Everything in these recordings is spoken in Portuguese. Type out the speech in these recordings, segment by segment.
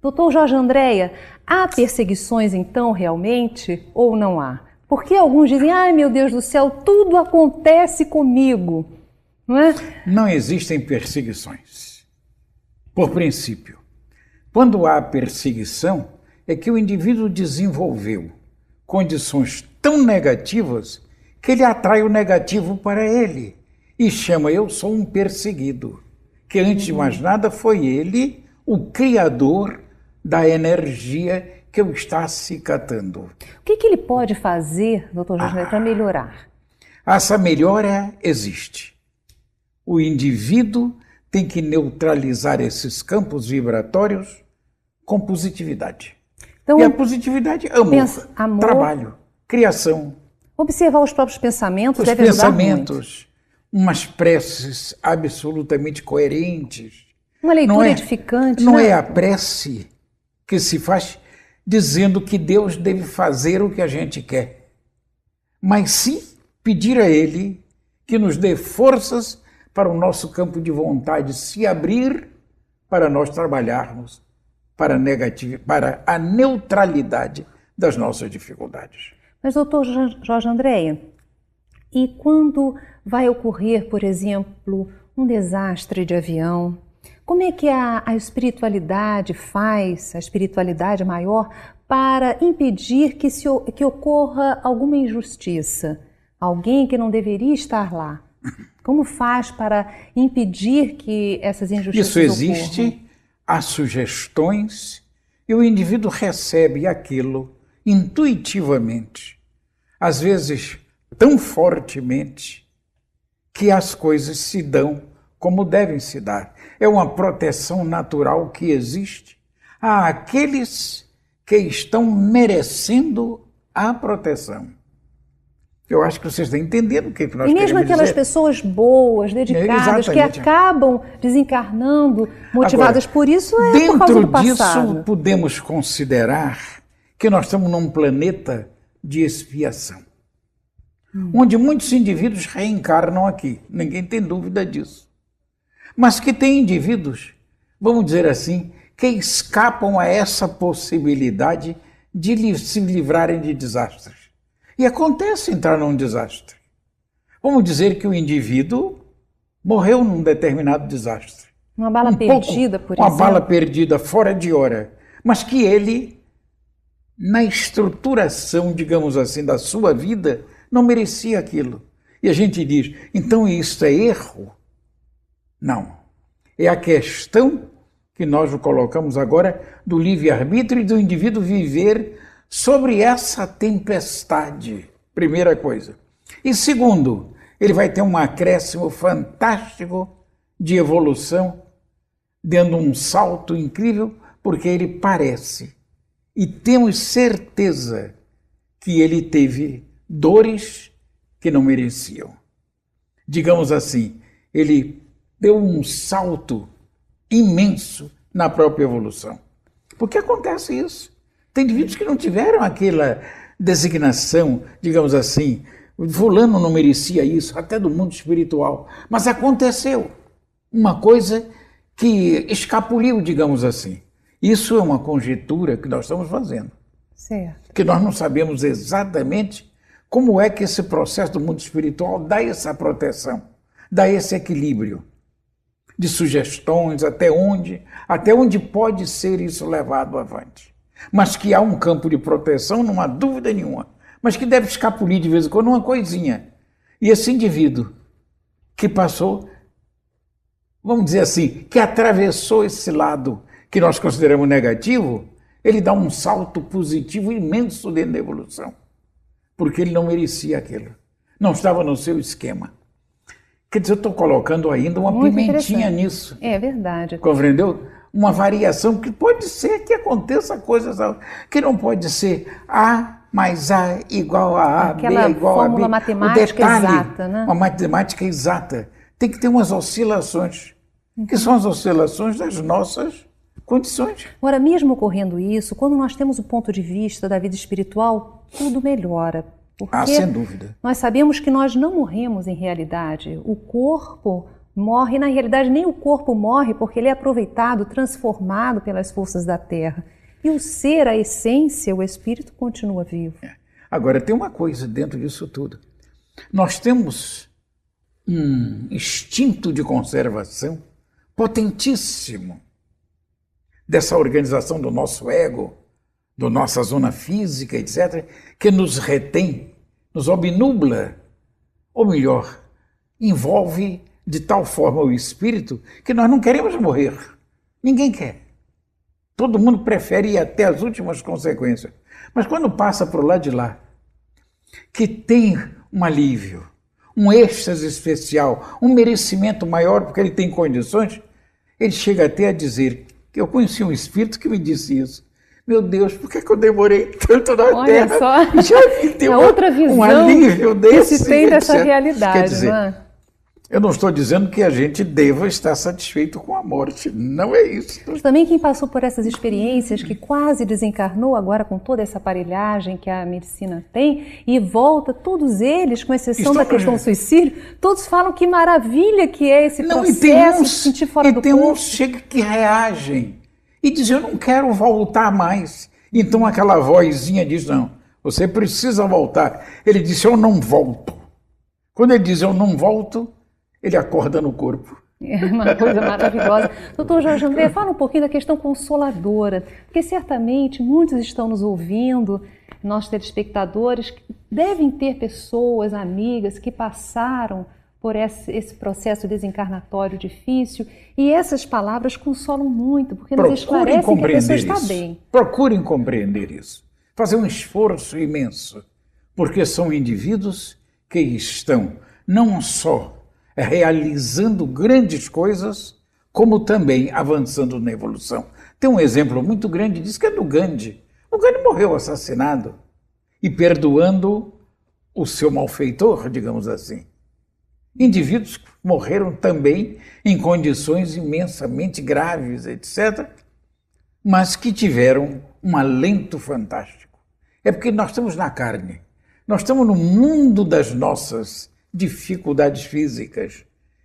Doutor Jorge Andréa, há perseguições então realmente ou não há? Porque alguns dizem, ai meu Deus do céu, tudo acontece comigo, não é? Não existem perseguições, por princípio. Quando há perseguição, é que o indivíduo desenvolveu condições tão negativas que ele atrai o negativo para ele e chama eu sou um perseguido, que antes de mais nada foi ele o criador da energia que eu está acicatando. O que ele pode fazer, doutor Jorge, para melhorar? Essa melhora existe. O indivíduo tem que neutralizar esses campos vibratórios com positividade. Então, e a positividade, amor, trabalho, criação. Observar os próprios pensamentos os deve ajudar pensamentos, muito. Umas preces absolutamente coerentes. Uma leitura edificante. Não é a prece que se faz dizendo que Deus deve fazer o que a gente quer, mas sim pedir a Ele que nos dê forças para o nosso campo de vontade se abrir para nós trabalharmos para a neutralidade das nossas dificuldades. Mas, doutor Jorge Andréa, e quando vai ocorrer, por exemplo, um desastre de avião, como é que a espiritualidade faz, a espiritualidade maior, para impedir que ocorra alguma injustiça? Alguém que não deveria estar lá. Como faz para impedir que essas injustiças ocorram? Isso existe, há sugestões e o indivíduo recebe aquilo intuitivamente, às vezes tão fortemente, que as coisas se dão como devem se dar. É uma proteção natural que existe a aqueles que estão merecendo a proteção. Eu acho que vocês estão entendendo o que nós queremos dizer. E mesmo aquelas pessoas boas, dedicadas, que acabam desencarnando, motivadas Agora, por isso, por causa do passado. Dentro disso, podemos considerar que nós estamos num planeta de expiação, onde muitos indivíduos reencarnam aqui, ninguém tem dúvida disso. Mas que tem indivíduos, vamos dizer assim, que escapam a essa possibilidade de se livrarem de desastres. E acontece entrar num desastre. Vamos dizer que o indivíduo morreu num determinado desastre. Uma bala perdida, por exemplo. Uma bala perdida fora de hora. Mas que ele, na estruturação, digamos assim, da sua vida, não merecia aquilo. E a gente diz, então isso é erro? Não. É a questão que nós colocamos agora do livre-arbítrio e do indivíduo viver sobre essa tempestade, primeira coisa. E segundo, ele vai ter um acréscimo fantástico de evolução, dando um salto incrível, porque ele parece, e temos certeza que ele teve dores que não mereciam. Digamos assim, ele deu um salto imenso na própria evolução. Porque acontece isso. Tem indivíduos que não tiveram aquela designação, digamos assim, fulano não merecia isso, até do mundo espiritual. Mas aconteceu uma coisa que escapuliu, digamos assim. Isso é uma conjectura que nós estamos fazendo. Certo. Que nós não sabemos exatamente como é que esse processo do mundo espiritual dá essa proteção, dá esse equilíbrio de sugestões, até onde pode ser isso levado avante. Mas que há um campo de proteção, não há dúvida nenhuma, mas que deve escapulir de vez em quando uma coisinha. E esse indivíduo que passou, vamos dizer assim, que atravessou esse lado que nós consideramos negativo, ele dá um salto positivo imenso dentro da evolução, porque ele não merecia aquilo, não estava no seu esquema. Quer dizer, eu estou colocando ainda uma muito pimentinha nisso. É verdade. Compreendeu? Uma variação que pode ser que aconteça coisas que não pode ser A mais A igual a A, aquela B igual a B. Fórmula matemática exata, né? Uma matemática exata. Tem que ter umas oscilações, que são as oscilações das nossas condições. Agora, mesmo ocorrendo isso, quando nós temos o ponto de vista da vida espiritual, tudo melhora. Porque sem dúvida. Nós sabemos que nós não morremos em realidade. O corpo morre, na realidade nem o corpo morre, porque ele é aproveitado, transformado pelas forças da terra. E o ser, a essência, o espírito continua vivo. Agora, tem uma coisa dentro disso tudo. Nós temos um instinto de conservação potentíssimo dessa organização do nosso ego, da nossa zona física, etc., que nos retém, nos obnubla, ou melhor, envolve de tal forma o espírito que nós não queremos morrer. Ninguém quer. Todo mundo prefere ir até as últimas consequências. Mas quando passa para o lado de lá, que tem um alívio, um êxtase especial, um merecimento maior, porque ele tem condições, ele chega até a dizer que eu conheci um espírito que me disse isso. Meu Deus, por que eu demorei tanto na Olha Terra? só, Já vi ter outra visão um alívio desse. que se tem dessa etc. realidade. Quer dizer, não é? eu não estou dizendo que a gente deva estar satisfeito com a morte, não é isso. Mas também quem passou por essas experiências, que quase desencarnou agora com toda essa aparelhagem que a medicina tem, e volta, todos eles, com exceção da questão do suicídio, todos falam que maravilha que é esse processo de se sentir fora do corpo. E tem uns chega que reagem e dizem, eu não quero voltar mais. Então aquela vozinha diz, não, você precisa voltar. Ele disse, eu não volto. Quando ele diz, eu não volto, ele acorda no corpo. É uma coisa maravilhosa. Doutor Jorge André, fala um pouquinho da questão consoladora, porque certamente muitos estão nos ouvindo, nossos telespectadores, devem ter pessoas, amigas, que passaram por esse processo desencarnatório difícil, e essas palavras consolam muito, porque nos esclarecem que a pessoa está bem. Procurem compreender isso. Fazer um esforço imenso, porque são indivíduos que estão não só realizando grandes coisas, como também avançando na evolução. Tem um exemplo muito grande disso, que é do Gandhi. O Gandhi morreu assassinado e perdoando o seu malfeitor, digamos assim. Indivíduos que morreram também em condições imensamente graves, etc., mas que tiveram um alento fantástico. É porque nós estamos na carne, nós estamos no mundo das nossas dificuldades físicas.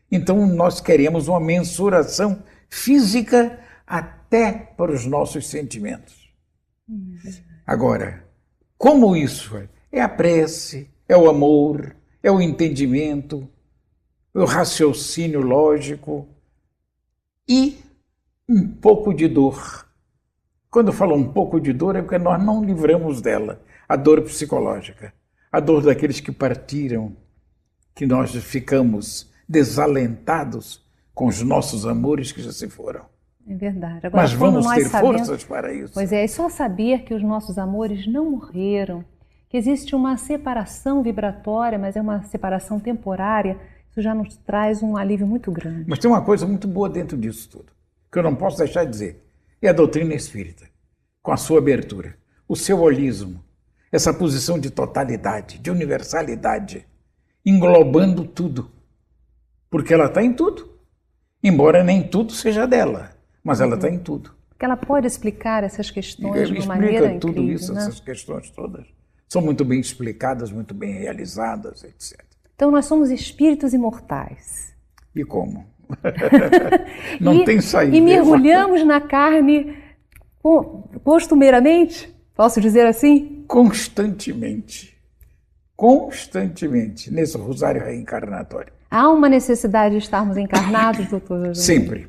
Então nós queremos uma mensuração física até para os nossos sentimentos. Agora, como isso é? É a prece, é o amor, é o entendimento, é o raciocínio lógico e um pouco de dor. Quando eu falo um pouco de dor é porque nós não livramos dela, a dor psicológica, a dor daqueles que partiram, que nós ficamos desalentados com os nossos amores que já se foram. É verdade. Agora, mas vamos ter forças para isso. Pois é só saber que os nossos amores não morreram, que existe uma separação vibratória, mas é uma separação temporária, isso já nos traz um alívio muito grande. Mas tem uma coisa muito boa dentro disso tudo, que eu não posso deixar de dizer, é a doutrina espírita, com a sua abertura, o seu holismo, essa posição de totalidade, de universalidade, englobando tudo, porque ela está em tudo, embora nem tudo seja dela, mas ela está em tudo. Porque ela pode explicar essas questões de uma maneira incrível. Tudo isso, né? Essas questões todas, são muito bem explicadas, muito bem realizadas, etc. Então nós somos espíritos imortais. E como? Não tem saída. E mergulhamos na carne costumeiramente, posso dizer assim? Constantemente, nesse rosário reencarnatório. Há uma necessidade de estarmos encarnados, doutor? Sempre.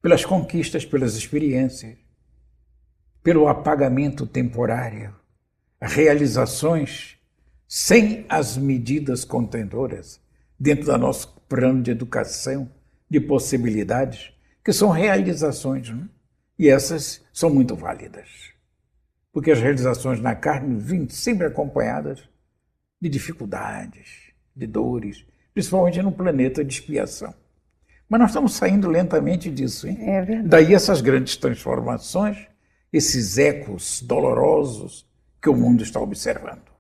Pelas conquistas, pelas experiências, pelo apagamento temporário, realizações sem as medidas contentoras dentro do nosso plano de educação, de possibilidades, que são realizações, né? E essas são muito válidas. Porque as realizações na carne vêm sempre acompanhadas de dificuldades, de dores, principalmente no planeta de expiação. Mas nós estamos saindo lentamente disso, hein? É verdade. Daí essas grandes transformações, esses ecos dolorosos que o mundo está observando.